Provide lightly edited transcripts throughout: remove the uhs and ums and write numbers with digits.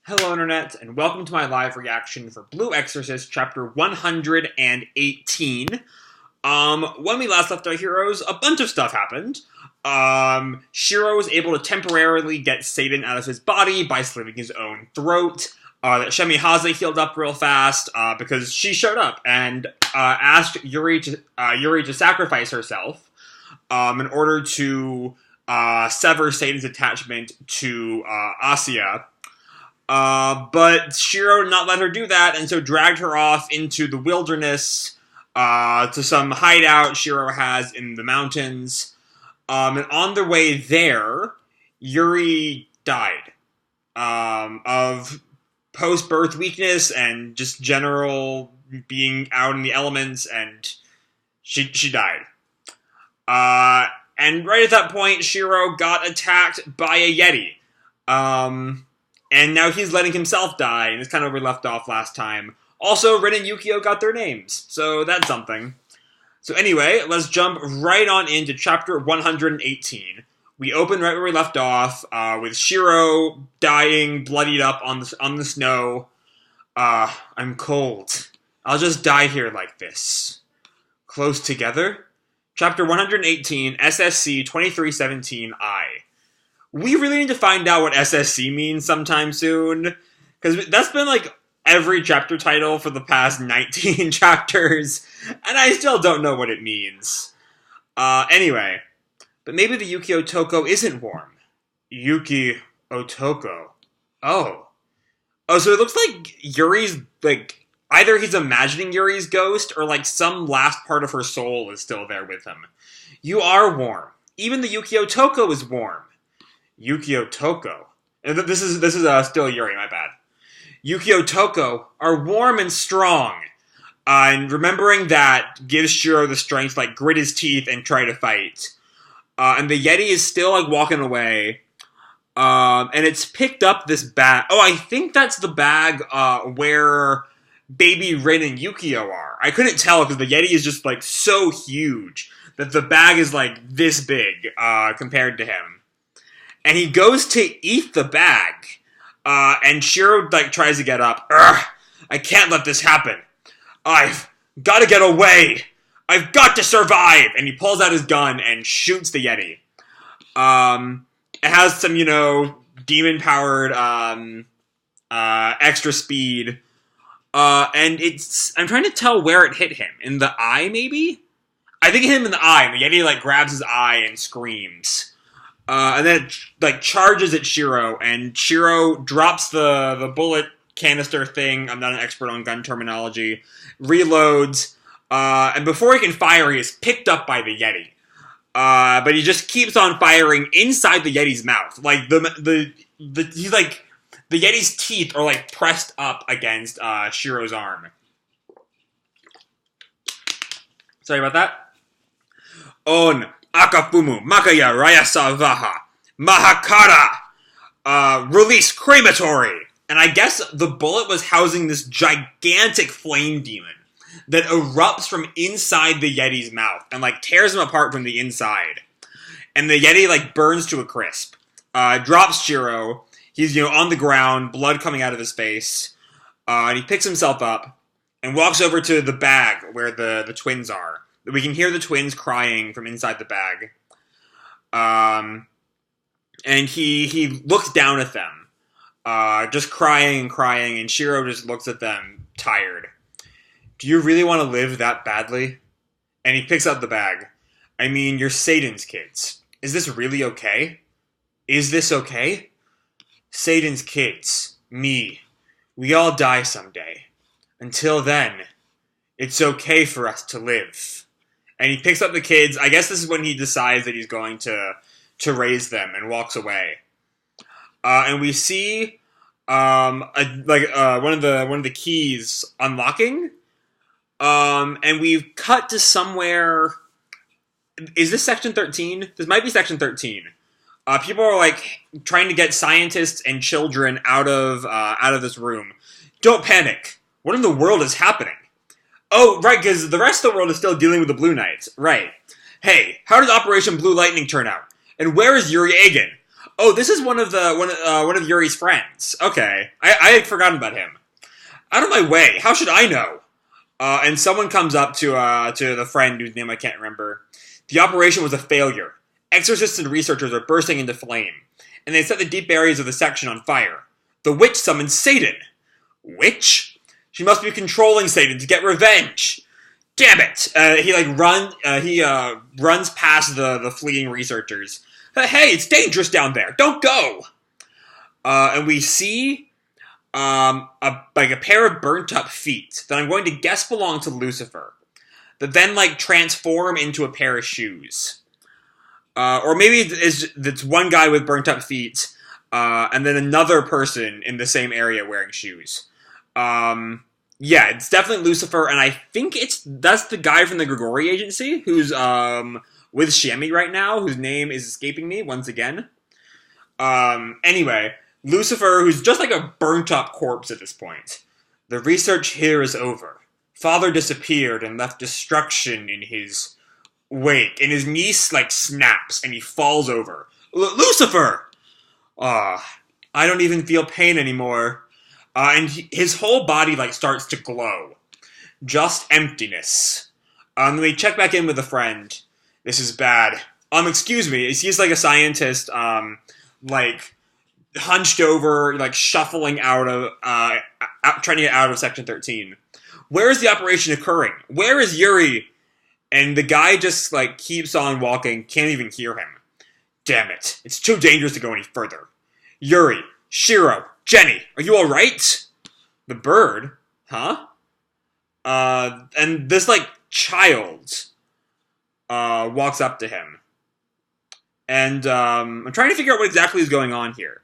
Hello Internet, and welcome to my live reaction for Blue Exorcist, chapter 118. When we last left our heroes, a bunch of stuff happened. Shiro was able to temporarily get Satan out of his body by slitting his own throat. That Shiemi healed up real fast, because she showed up and, asked Yuri to sacrifice herself, in order to, sever Satan's attachment to, Asya. But Shiro did not let her do that, and so dragged her off into the wilderness, to some hideout Shiro has in the mountains. And on their way there, Yuri died, of post-birth weakness and just general being out in the elements, and she died. And right at that point, Shiro got attacked by a Yeti. And now he's letting himself die, and it's kind of where we left off last time. Also, Rin and Yukio got their names, so that's something. So anyway, let's jump right on into chapter 118. We open right where we left off, with Shiro dying, bloodied up on the snow. I'm cold. I'll just die here like this. Close together? Chapter 118, SSC 2317I. We really need to find out what SSC means sometime soon, because that's been like every chapter title for the past 19 chapters, and I still don't know what it means. Anyway, but maybe the Yukio Toko isn't warm. Yuki Otoko. Oh, so it looks like Yuri's, like, either he's imagining Yuri's ghost, or like some last part of her soul is still there with him. You are warm. Even the Yukio Toko is warm. Yukio Toko. And this is still Yuri, my bad. Yukio Toko are warm and strong. And remembering that gives Shiro the strength to, like, grit his teeth and try to fight. And the Yeti is still, like, walking away. And it's picked up this bag. Oh, I think that's the bag where baby Rin and Yukio are. I couldn't tell because the Yeti is just, like, so huge that the bag is, like, this big compared to him. And he goes to eat the bag. And Shiro, like, tries to get up. I can't let this happen. I've got to get away. I've got to survive. And he pulls out his gun and shoots the Yeti. It has some, demon-powered, extra speed. And I'm trying to tell where it hit him. In the eye, maybe? I think it hit him in the eye. And the Yeti, like, grabs his eye and screams. And then it, like, charges at Shiro, and Shiro drops the bullet canister thing. I'm not an expert on gun terminology. Reloads, and before he can fire, he is picked up by the Yeti. But he just keeps on firing inside the Yeti's mouth. Like, he's like, the Yeti's teeth are, like, pressed up against, Shiro's arm. Sorry about that. On Akafumu, Makaya Rayasavaha, Mahakara, release crematory. And I guess the bullet was housing this gigantic flame demon that erupts from inside the Yeti's mouth and, like, tears him apart from the inside. And the Yeti, like, burns to a crisp. Drops Shiro. He's, on the ground, blood coming out of his face. And he picks himself up and walks over to the bag where the twins are. We can hear the twins crying from inside the bag. And he looks down at them. Just crying and crying, and Shiro just looks at them, tired. Do you really want to live that badly? And he picks up the bag. I mean, you're Satan's kids. Is this really okay? Is this okay? Satan's kids. Me. We all die someday. Until then, it's okay for us to live. And he picks up the kids. I guess this is when he decides that he's going to raise them and walks away. And we see one of the keys unlocking. And we've cut to somewhere. Is this section 13? This might be section 13. People are, like, trying to get scientists and children out of this room. Don't panic. What in the world is happening? Oh, right, because the rest of the world is still dealing with the Blue Knights. Right. Hey, how did Operation Blue Lightning turn out? And where is Yuri Agen? Oh, this is one of Yuri's friends. Okay, I had forgotten about him. Out of my way. How should I know? And someone comes up to the friend whose name I can't remember. The operation was a failure. Exorcists and researchers are bursting into flame, and they set the deep areas of the section on fire. The witch summons Satan. Witch? She must be controlling Satan to get revenge. Damn it! He runs past the fleeing researchers. Hey, it's dangerous down there. Don't go. And we see a pair of burnt up feet that I'm going to guess belong to Lucifer, that then transform into a pair of shoes. Or maybe it's one guy with burnt up feet, and then another person in the same area wearing shoes. Yeah, it's definitely Lucifer, and I think that's the guy from the Grigori Agency who's with Shiemi right now, whose name is escaping me once again. Anyway, Lucifer, who's just like a burnt up corpse at this point. The research here is over. Father disappeared and left destruction in his wake, and his knee snaps and he falls over. Lucifer! I don't even feel pain anymore. And his whole body starts to glow. Just emptiness. We check back in with a friend. This is bad. Excuse me. He's like a scientist, hunched over, shuffling out of, trying to get out of Section 13. Where is the operation occurring? Where is Yuri? And the guy just, keeps on walking, can't even hear him. Damn it. It's too dangerous to go any further. Yuri, Shiro, Jenny, are you alright? The bird? Huh? And this, child, walks up to him. And, I'm trying to figure out what exactly is going on here.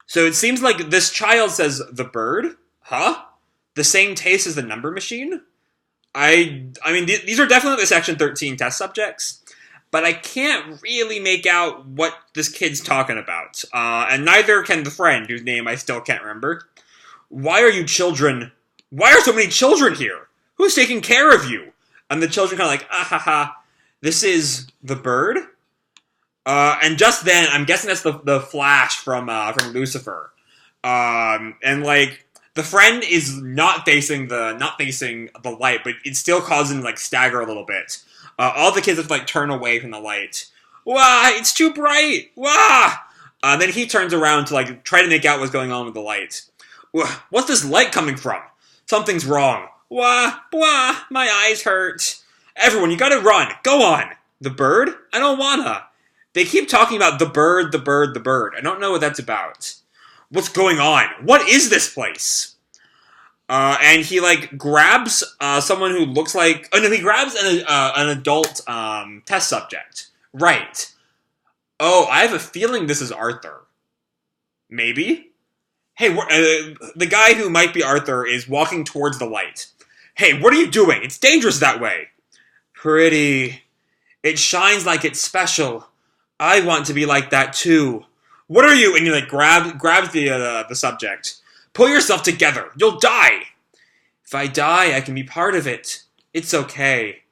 So it seems like this child says, the bird? Huh? The same taste as the number machine? I mean, these are definitely the Section 13 test subjects, but I can't really make out what this kid's talking about. And neither can the friend, whose name I still can't remember. Why are so many children here? Who's taking care of you? And the children kind of ah ha ha, this is the bird? And just then, I'm guessing that's the flash from Lucifer. The friend is not facing the light, but it's still causing stagger a little bit. All the kids have to turn away from the light. Wah! It's too bright! Wah! Then he turns around to try to make out what's going on with the light. What's this light coming from? Something's wrong. Wah! Wah! My eyes hurt. Everyone, you gotta run. Go on. The bird? I don't wanna. They keep talking about the bird, the bird, the bird. I don't know what that's about. What's going on? What is this place? And he grabs someone who looks like. Oh no, he grabs an adult test subject. Right. Oh, I have a feeling this is Arthur. Maybe. Hey, the guy who might be Arthur is walking towards the light. Hey, what are you doing? It's dangerous that way. Pretty. It shines like it's special. I want to be like that too. What are you? And he grabs the subject. Pull yourself together. You'll die. If I die, I can be part of it. It's okay.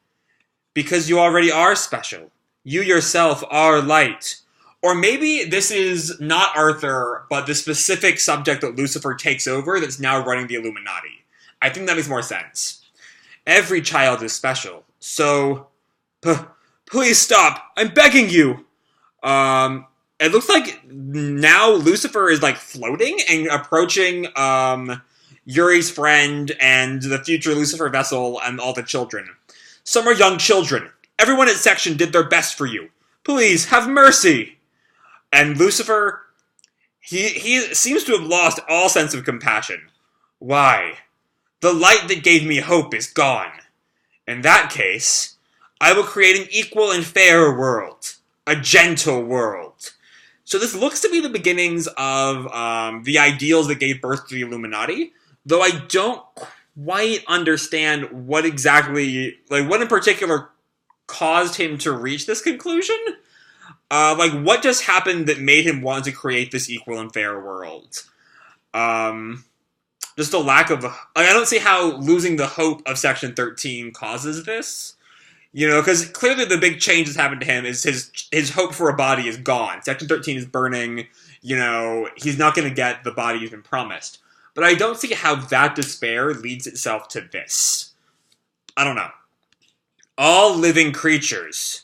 Because you already are special. You yourself are light. Or maybe this is not Arthur, but the specific subject that Lucifer takes over that's now running the Illuminati. I think that makes more sense. Every child is special. So, please stop. I'm begging you. It looks like now Lucifer is floating and approaching Yuri's friend and the future Lucifer vessel and all the children. Some are young children. Everyone at section did their best for you. Please, have mercy. And Lucifer, he seems to have lost all sense of compassion. Why? The light that gave me hope is gone. In that case, I will create an equal and fair world. A gentle world. So this looks to be the beginnings of the ideals that gave birth to the Illuminati, though I don't quite understand what exactly, what in particular caused him to reach this conclusion. What just happened that made him want to create this equal and fair world? Just a lack of, I don't see how losing the hope of Section 13 causes this. You know, because clearly the big change that's happened to him is his hope for a body is gone. Section 13 is burning. You know, he's not going to get the body he's been promised. But I don't see how that despair leads itself to this. I don't know. All living creatures.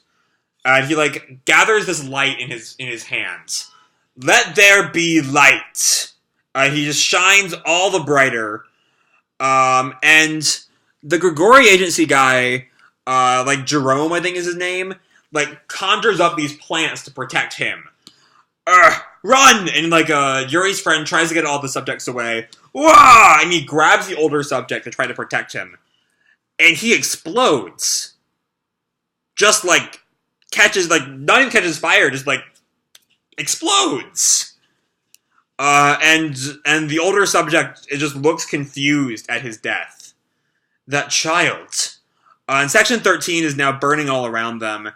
He like gathers this light in his hands. Let there be light. He just shines all the brighter. And the Grigori Agency guy, like Jerome, I think is his name, like conjures up these plants to protect him. Run! And like Yuri's friend tries to get all the subjects away. Wah! And he grabs the older subject to try to protect him. And he explodes. Just like catches, like not even catches fire, just like explodes. And the older subject, it just looks confused at his death. That child. And Section 13 is now burning all around them.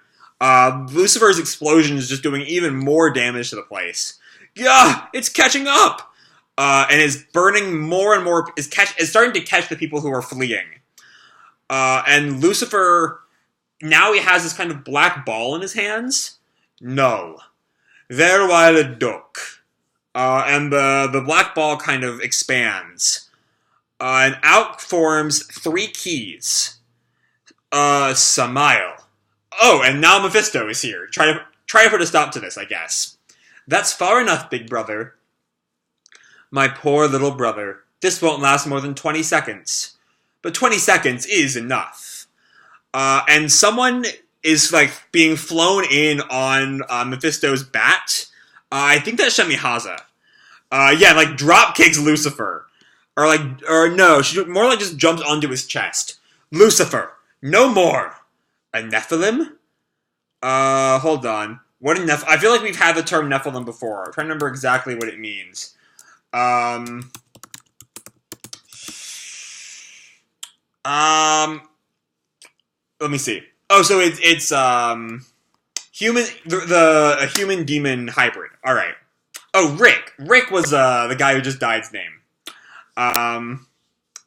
Lucifer's explosion is just doing even more damage to the place. Yeah, it's catching up! And is burning more and more, is starting to catch the people who are fleeing. And Lucifer, now he has this kind of black ball in his hands. No. There while a duck. And the black ball kind of expands. And out forms 3 keys. Samael. Oh, and now Mephisto is here. Try to put a stop to this, I guess. That's far enough, big brother. My poor little brother. This won't last more than 20 seconds. But 20 seconds is enough. And someone is, like, being flown in on Mephisto's bat. I think that's Shiemi Haza. Yeah, like, drop kicks Lucifer. Or no, she more like just jumps onto his chest. Lucifer, no more. A Nephilim? Hold on. What a Nephilim? I feel like we've had the term Nephilim before. I'm trying to remember exactly what it means. Let me see. Oh, so it's human, a human demon hybrid. All right. Oh, Rick. Rick was the guy who just died's name.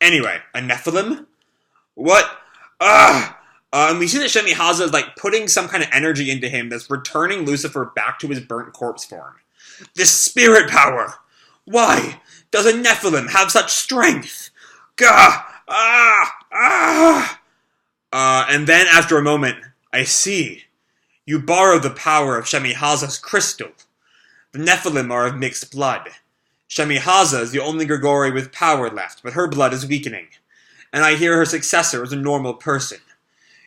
Anyway, a Nephilim? What? And we see that Shiemi Haza is like putting some kind of energy into him that's returning Lucifer back to his burnt corpse form. This spirit power! Why does a Nephilim have such strength? Gah! And then after a moment, I see. You borrowed the power of Shiemi Haza's crystal. The Nephilim are of mixed blood. Shiemi Haza is the only Grigori with power left, but her blood is weakening. And I hear her successor is a normal person.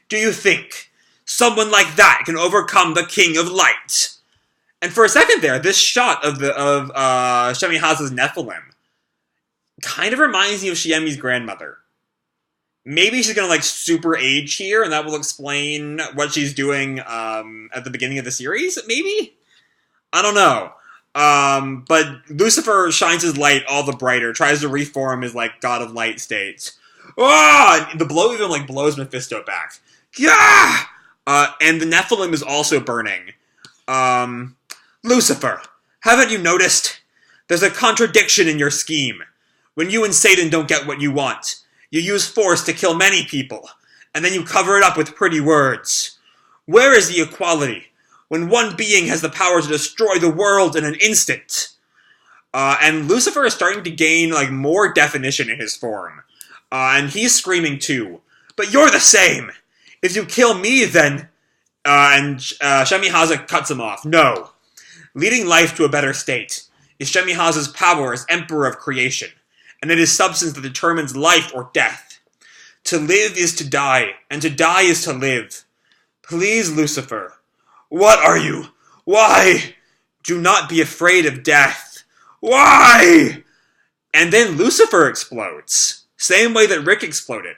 Do you think someone like that can overcome the King of Light? And for a second there, this shot of Shiemi Haza's Nephilim kind of reminds me of Shiemi's grandmother. Maybe she's gonna like super age here, and that will explain what she's doing at the beginning of the series. Maybe? I don't know. But Lucifer shines his light all the brighter, tries to reform his like God of Light state. Ah! The blow even like blows Mephisto back. Yeah! And the Nephilim is also burning. Lucifer, haven't you noticed? There's a contradiction in your scheme. When you and Satan don't get what you want, you use force to kill many people, and then you cover it up with pretty words. Where is the equality when one being has the power to destroy the world in an instant? And Lucifer is starting to gain like more definition in his form. And he's screaming too. But you're the same! If you kill me, then... and Shiemi Haza cuts him off. No. Leading life to a better state is Shiemi Haza's power as Emperor of Creation, and it is substance that determines life or death. To live is to die, and to die is to live. Please, Lucifer. What are you? Why? Do not be afraid of death. Why? And then Lucifer explodes. Same way that Rick exploded.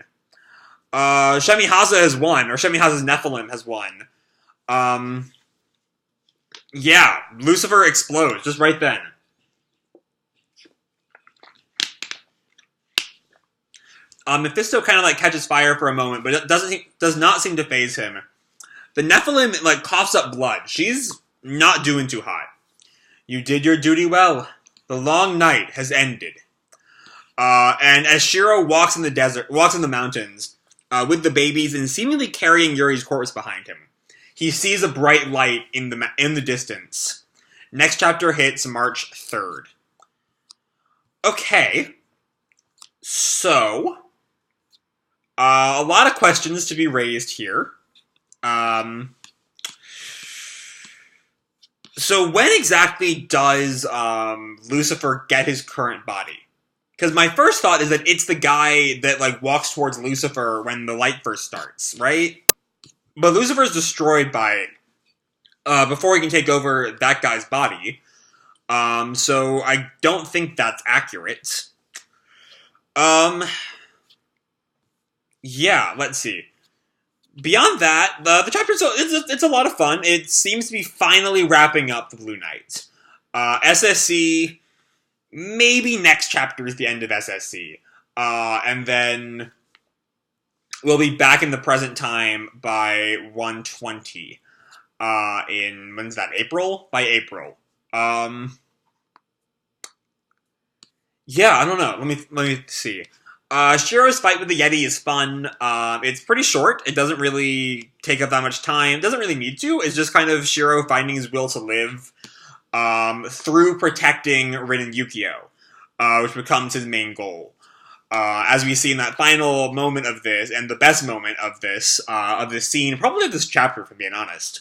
Shiemi Haza has won, or Shiemi Haza's Nephilim has won. Yeah, Lucifer explodes, just right then. Mephisto kind of like catches fire for a moment, but it does not seem to faze him. The Nephilim like coughs up blood. She's not doing too hot. You did your duty well. The long night has ended. And as Shiro walks in the mountains, with the babies and seemingly carrying Yuri's corpse behind him. He sees a bright light in the distance. Next chapter hits March 3rd. Okay, so a lot of questions to be raised here. So when exactly does Lucifer get his current body? Because my first thought is that it's the guy that like walks towards Lucifer when the light first starts, right? But Lucifer's destroyed by it before he can take over that guy's body. So I don't think that's accurate. Yeah, let's see. Beyond that, the chapter, it's a lot of fun. It seems to be finally wrapping up the Blue Knight. SSC, maybe next chapter is the end of SSC. And then we'll be back in the present time by 120. When's that, April? By April. Yeah, I don't know. Let me see. Shiro's fight with the Yeti is fun. It's pretty short. It doesn't really take up that much time. It doesn't really need to. It's just kind of Shiro finding his will to live through protecting Rin and Yukio, which becomes his main goal. As we see in that final moment of this, and the best moment of this scene, probably of this chapter, if I'm being honest.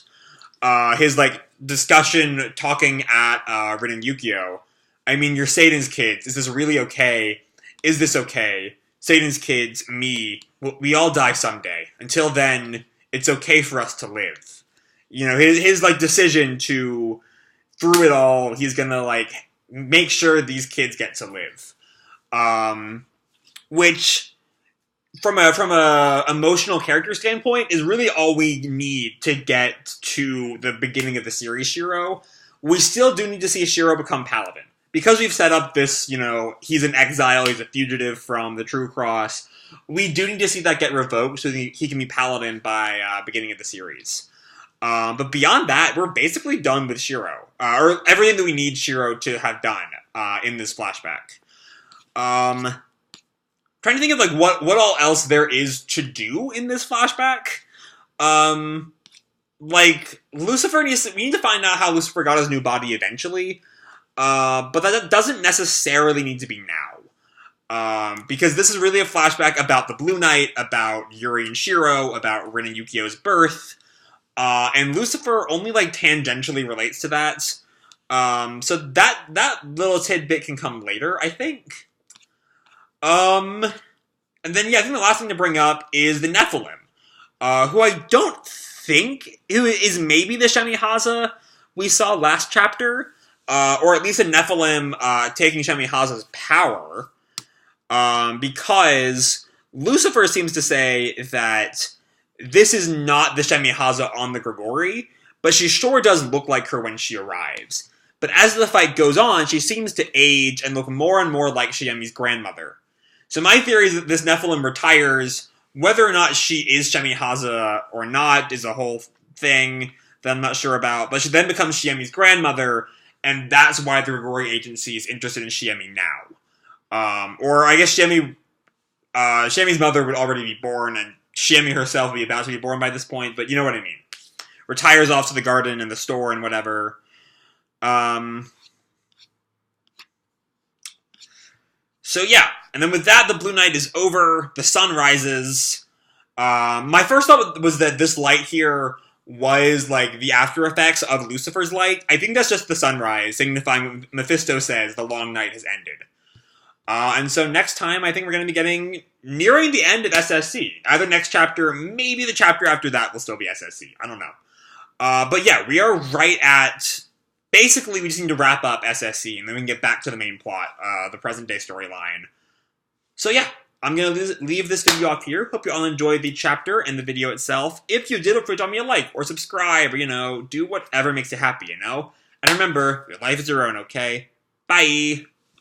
His, like, discussion talking at Rin and Yukio. I mean, you're Satan's kids. Is this really okay? Is this okay? Satan's kids, me, we all die someday. Until then, it's okay for us to live. You know, his like, decision to, through it all, he's gonna, like, make sure these kids get to live. Which, from a emotional character standpoint, is really all we need to get to the beginning of the series, Shiro. We still do need to see Shiro become Paladin. Because we've set up this, you know, he's an exile, he's a fugitive from the True Cross, we do need to see that get revoked so he can be Paladin by beginning of the series. But beyond that, we're basically done with Shiro. Or everything that we need Shiro to have done in this flashback. Trying to think of, like, what all else there is to do in this flashback. Like, Lucifer we need to find out how Lucifer got his new body eventually. But that doesn't necessarily need to be now. Because this is really a flashback about the Blue Knight, about Yuri and Shiro, about Rin and Yukio's birth. And Lucifer only, like, tangentially relates to that. So that little tidbit can come later, I think. And then, yeah, I think the last thing to bring up is the Nephilim. Who I don't think is maybe the Shemihaza we saw last chapter. Or at least a Nephilim taking Shemihaza's power, because Lucifer seems to say that this is not the Shemihaza on the Grigori, but she sure does look like her when she arrives. But as the fight goes on, she seems to age and look more and more like Shiemi's grandmother. So my theory is that this Nephilim retires, whether or not she is Shemihaza or not is a whole thing that I'm not sure about, but she then becomes Shiemi's grandmother, and that's why the Grigori Agency is interested in Shiemi now. Or I guess Shiemi's mother would already be born, and Shiemi herself would be about to be born by this point, but you know what I mean. Retires off to the garden and the store and whatever. So yeah, and then with that, the Blue Night is over, the sun rises. My first thought was that this light here was, like, the after effects of Lucifer's light. I think that's just the sunrise, signifying what Mephisto says, the long night has ended. And so next time, I think we're going to be nearing the end of SSC. Either next chapter, maybe the chapter after that will still be SSC. I don't know. But yeah, we are right at, basically we just need to wrap up SSC, and then we can get back to the main plot, the present day storyline. So yeah, I'm going to leave this video off here. Hope you all enjoyed the chapter and the video itself. If you did, feel free to drop me a like or subscribe or, you know, do whatever makes you happy, you know? And remember, your life is your own, okay? Bye!